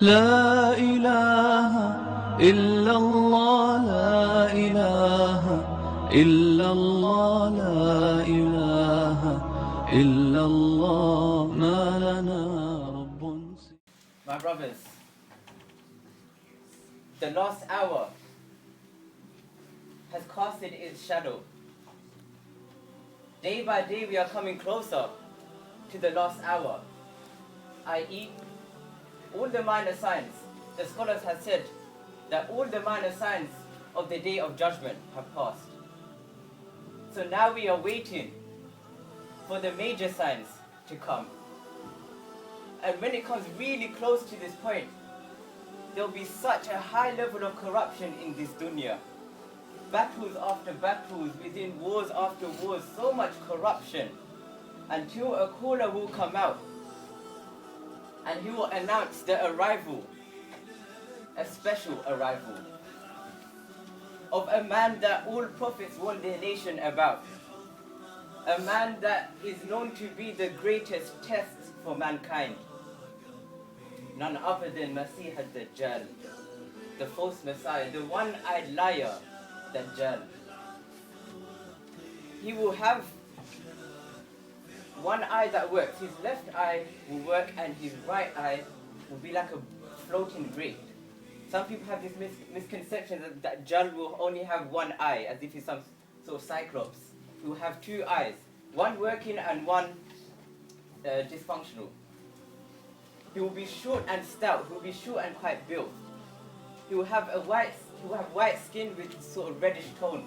لا إله إلا الله لا إله إلا الله لا إله إلا الله ما لنا رب My brothers, the last hour has casted its shadow. Day by day we are coming closer to the last hour, i.e. all the minor signs. The scholars have said that all the minor signs of the day of judgment have passed. So now we are waiting for the major signs to come. And when it comes really close to this point, there will be such a high level of corruption in this dunya. Battles after battles, within wars after wars, so much corruption, until a caller will come out and he will announce the arrival, a special arrival, of a man that all prophets warned their nation about. A man that is known to be the greatest test for mankind. None other than Masjid Dajjal, the false Messiah, the one-eyed liar, Dajjal. He will have one eye that works. His left eye will work and his right eye will be like a floating grate. Some people have this misconception that Dajjal will only have one eye, as if he's some sort of cyclops. He will have two eyes, one working and one dysfunctional. He will be short and stout. He will be short and quite built. He will have white skin with sort of reddish tone.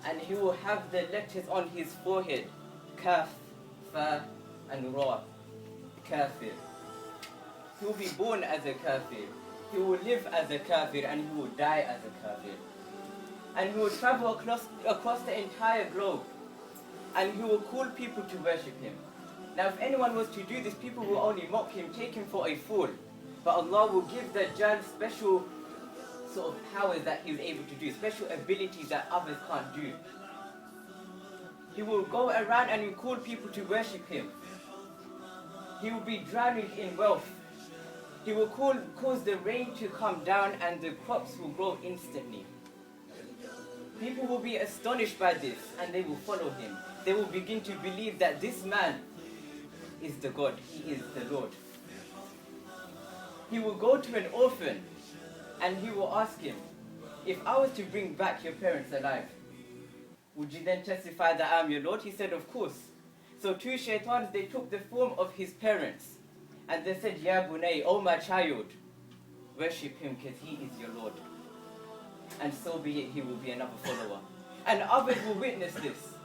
And he will have the letters on his forehead, Kaf, Fa, and Ra, Kafir. He will be born as a kafir. He will live as a kafir and he will die as a kafir. And he will travel across the entire globe. And he will call people to worship him. Now if anyone was to do this, people will only mock him, take him for a fool. But Allah will give Dajjal special sort of powers that he was able to do, special abilities that others can't do. He will go around and he will call people to worship him. He will be drowning in wealth. He will cause the rain to come down and the crops will grow instantly. People will be astonished by this and they will follow him. They will begin to believe that this man is the God, he is the Lord. He will go to an orphan and he will ask him, if I was to bring back your parents alive, would you then testify that I am your Lord? He said, of course. So two shaitans, they took the form of his parents and they said, Ya Bunay, oh my child, worship him because he is your Lord. And so be it, he will be another follower. And others will witness this.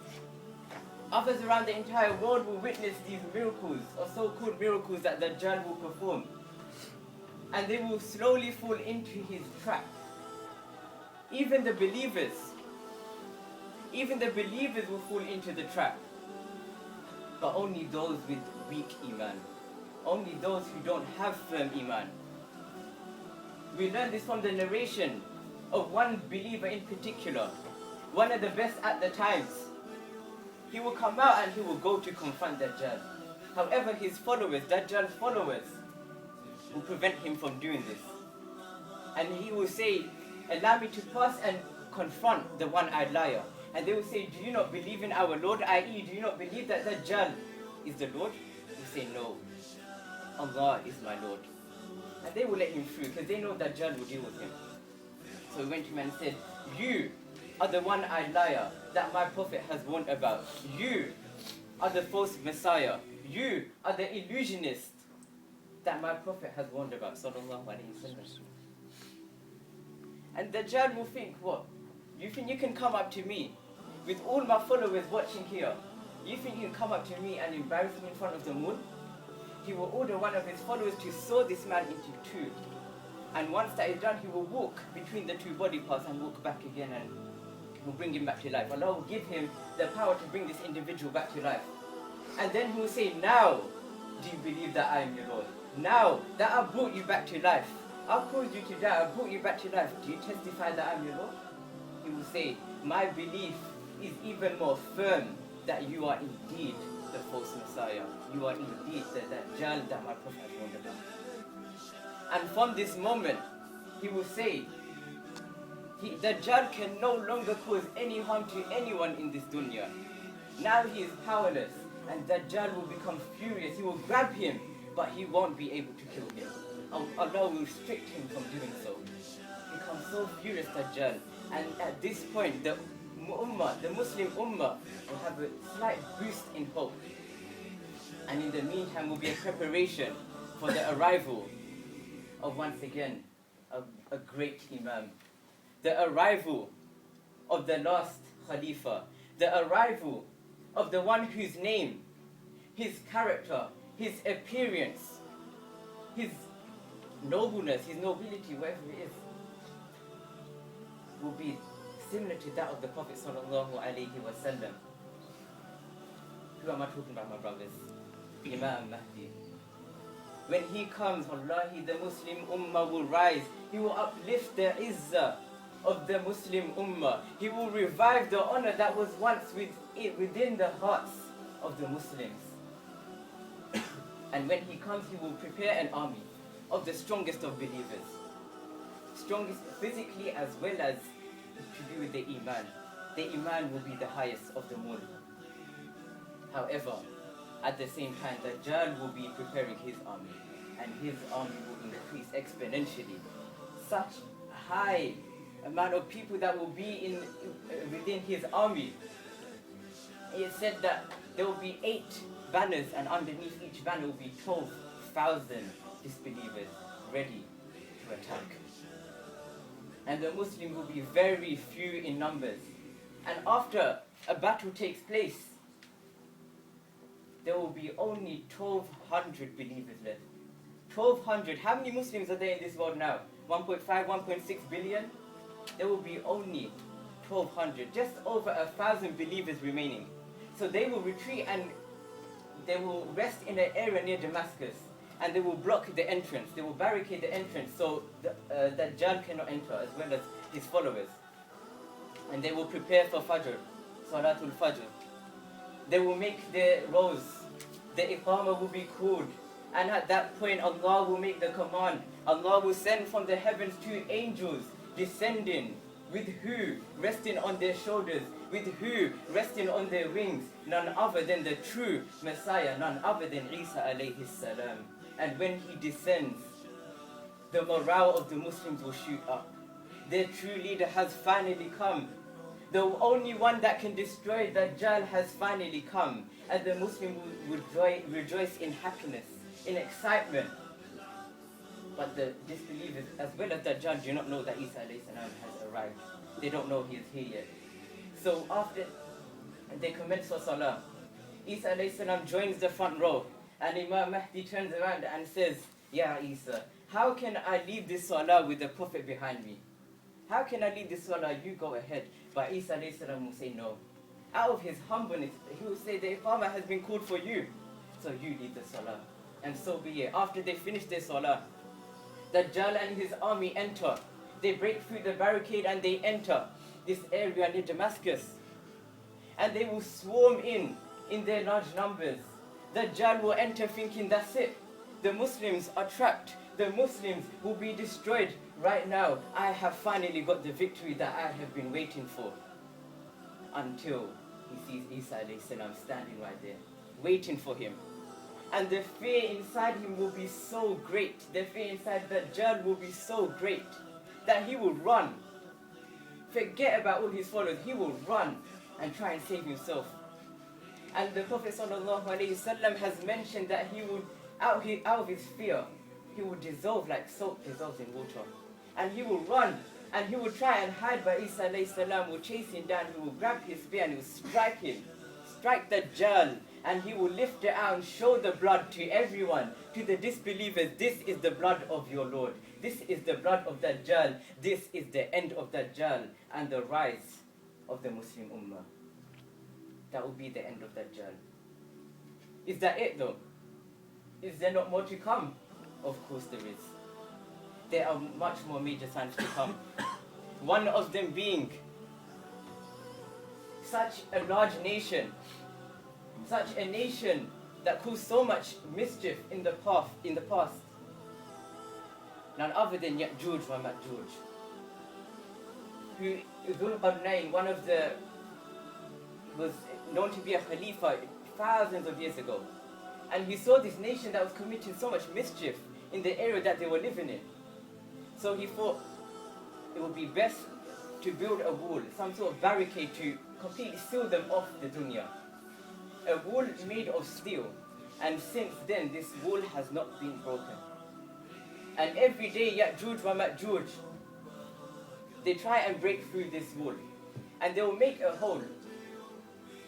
Others around the entire world will witness these miracles, or so-called miracles that Dajjal will perform. And they will slowly fall into his trap. Even the believers will fall into the trap. But only those with weak iman. Only those who don't have firm iman. We learn this from the narration of one believer in particular, one of the best at the times. He will come out and he will go to confront Dajjal. However, his followers, Dajjal's followers, will prevent him from doing this. And he will say, allow me to pass and confront the one-eyed liar. And they will say, do you not believe in our Lord? i.e., do you not believe that Dajjal is the Lord? He will say, no, Allah is my Lord. And they will let him through because they know Dajjal will deal with him. So he went to him and said, you are the one-eyed liar that my prophet has warned about. You are the false messiah. You are the illusionist that my prophet has warned about. Sallallahu Alaihi Wasallam. And Dajjal will think, what? You think you can come up to me with all my followers watching here? You think you can come up to me and embarrass me in front of the moon? He will order one of his followers to saw this man into two. And once that is done, he will walk between the two body parts and walk back again and will bring him back to life. Allah will give him the power to bring this individual back to life. And then he will say, now do you believe that I am your Lord? Now that I brought you back to life, I caused you to die, I brought you back to life, do you testify that I am your Lord? He will say, my belief is even more firm that you are indeed the false Messiah. You are indeed the Dajjal that my Prophet has warned about. And from this moment, he will say, Dajjal can no longer cause any harm to anyone in this dunya. Now he is powerless, and Dajjal will become furious. He will grab him, but he won't be able to kill him. Allah will restrict him from doing so. He becomes so furious, Dajjal. And at this point, the Muslim Ummah will have a slight boost in hope. And in the meantime will be a preparation for the arrival of, once again, a great Imam. The arrival of the last Khalifa. The arrival of the one whose name, his character, his appearance, his nobleness, his nobility, wherever it is, will be similar to that of the Prophet sallallahu alaihi wasallam. Who am I talking about, my brothers? Imam Mahdi. When he comes, wallahi, the Muslim Ummah will rise. He will uplift the izzah of the Muslim Ummah. He will revive the honor that was once within the hearts of the Muslims. And when he comes, he will prepare an army of the strongest of believers. Strongest physically as well as to do with the Iman. The Iman will be the highest of them all. However, at the same time, Dajjal will be preparing his army, and his army will increase exponentially. Such a high amount of people that will be within his army. It said that there will be 8 banners, and underneath each banner will be 12,000 disbelievers ready to attack. And the Muslims will be very few in numbers. And after a battle takes place, there will be only 1,200 believers left. 1,200. How many Muslims are there in this world now? 1.5, 1.6 billion? There will be only 1,200. Just over 1,000 believers remaining. So they will retreat and they will rest in an area near Damascus. And they will block the entrance. They will barricade the entrance so Dajjal cannot enter, as well as his followers. And they will prepare for Fajr, Salatul Fajr. They will make their rows. The Iqamah will be called. And at that point, Allah will make the command. Allah will send from the heavens 2 angels descending, with who? Resting on their shoulders. With who? Resting on their wings. None other than the true Messiah. None other than Isa alayhi salam. And when he descends, the morale of the Muslims will shoot up. Their true leader has finally come. The only one that can destroy Dajjal has finally come. And the Muslim will rejoice in happiness, in excitement. But the disbelievers, as well as Dajjal, do not know that Isa alayhi salam has arrived. They don't know he is here yet. So after they commence for Salah, Isa alayhi salam joins the front row. And Imam Mahdi turns around and says, Ya Isa, how can I leave this Salah with the Prophet behind me? How can I leave this Salah? You go ahead. But Isa alayhi salam will say no. Out of his humbleness, he will say, the Iqamah has been called for you. So you lead the Salah. And so be it. After they finish their Salah, Dajjal and his army enter. They break through the barricade and they enter this area near Damascus. And they will swarm in their large numbers. Dajjal will enter thinking that's it. The Muslims are trapped. The Muslims will be destroyed. Right now, I have finally got the victory that I have been waiting for. Until he sees Isa alayhi salam standing right there, waiting for him. And the fear inside him will be so great. The fear inside Dajjal will be so great that he will run. Forget about all his followers. He will run and try and save himself. And the Prophet ﷺ has mentioned that he would, out of his fear, he would dissolve like soap dissolves in water. And he will run and he will try and hide, but Isa alayhi salam will chase him down. He will grab his spear and he will strike him. Strike Dajjal. And he will lift it out and show the blood to everyone, to the disbelievers. This is the blood of your Lord. This is the blood of Dajjal. This is the end of Dajjal and the rise of the Muslim Ummah. That will be the end of Dajjal. Is that it though? Is there not more to come? Of course there is. There are much more major signs to come. One of them being such a large nation Such a nation that caused so much mischief in the past. None other than Ya'juj wa Ma'juj. Who Dhul Qarnayn, was known to be a Khalifa thousands of years ago. And he saw this nation that was committing so much mischief in the area that they were living in. So he thought it would be best to build a wall, some sort of barricade to completely seal them off the dunya. A wall made of steel. And since then, this wall has not been broken. And every day, Ya'juj wa Ma'juj, they try and break through this wall. And they will make a hole.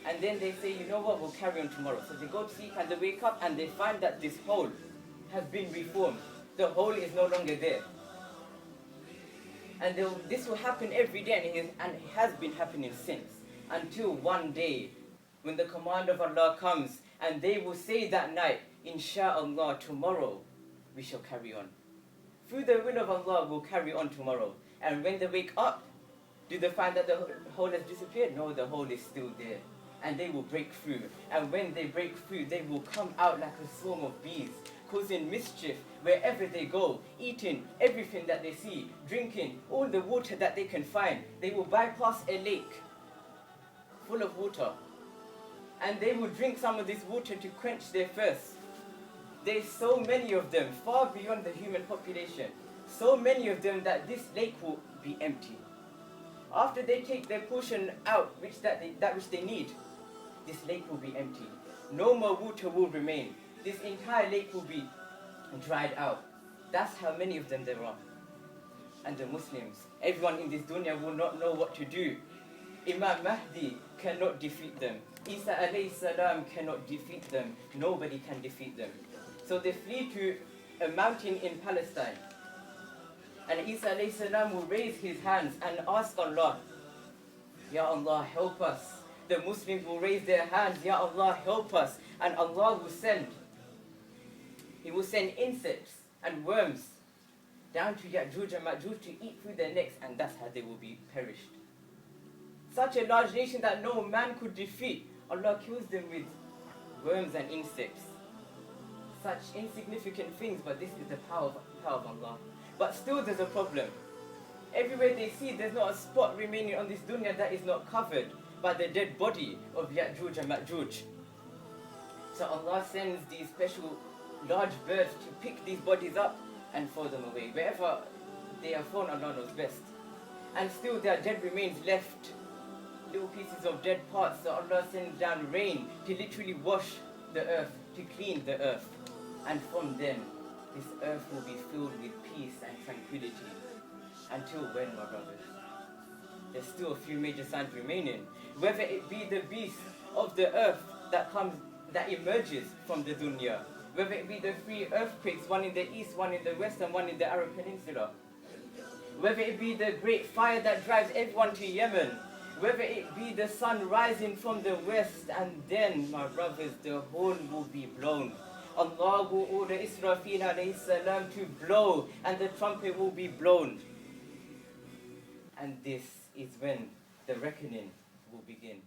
And then they say, you know what, we'll carry on tomorrow. So they go to sleep and they wake up and they find that this hole has been reformed. The hole is no longer there. And this will happen every day, and it has been happening since. Until one day, when the command of Allah comes, and they will say that night, Insha'Allah, tomorrow we shall carry on. Through the will of Allah, we'll carry on tomorrow. And when they wake up, do they find that the hole has disappeared? No, the hole is still there. And they will break through. And when they break through, they will come out like a swarm of bees, causing mischief wherever they go, eating everything that they see, drinking all the water that they can find. They will bypass a lake full of water. And they will drink some of this water to quench their thirst. There's so many of them, far beyond the human population. So many of them that this lake will be empty. After they take their portion out, that which they need, this lake will be empty. No more water will remain. This entire lake will be dried out. That's how many of them there are. And the Muslims, everyone in this dunya will not know what to do. Imam Mahdi cannot defeat them. Isa alayhi salam cannot defeat them. Nobody can defeat them. So they flee to a mountain in Palestine. And Isa alayhi salam will raise his hands and ask Allah, Ya Allah, help us. The Muslims will raise their hands, Ya Allah, help us. And Allah will send. He will send insects and worms down to Ya'juj and Ma'juj to eat through their necks, and that's how they will be perished. Such a large nation that no man could defeat, Allah kills them with worms and insects. Such insignificant things, but this is the power of Allah. But still there's a problem. Everywhere they see, there's not a spot remaining on this dunya that is not covered by the dead body of Ya'juj and Ma'juj. So Allah sends these special large birds to pick these bodies up and throw them away. Wherever they are thrown, Allah knows best. And still there are dead remains left, little pieces of dead parts. So Allah sends down rain to literally wash the earth, to clean the earth. And from then, this earth will be filled with peace and tranquility. Until when, my brothers? There's still a few major signs remaining. Whether it be the beast of the earth that emerges from the dunya, whether it be the 3 earthquakes, one in the east, one in the west, and one in the Arab Peninsula, whether it be the great fire that drives everyone to Yemen, whether it be the sun rising from the west, and then, my brothers, the horn will be blown. Allah will order Israfil alayhi salam to blow, and the trumpet will be blown. And this is when the reckoning will begin.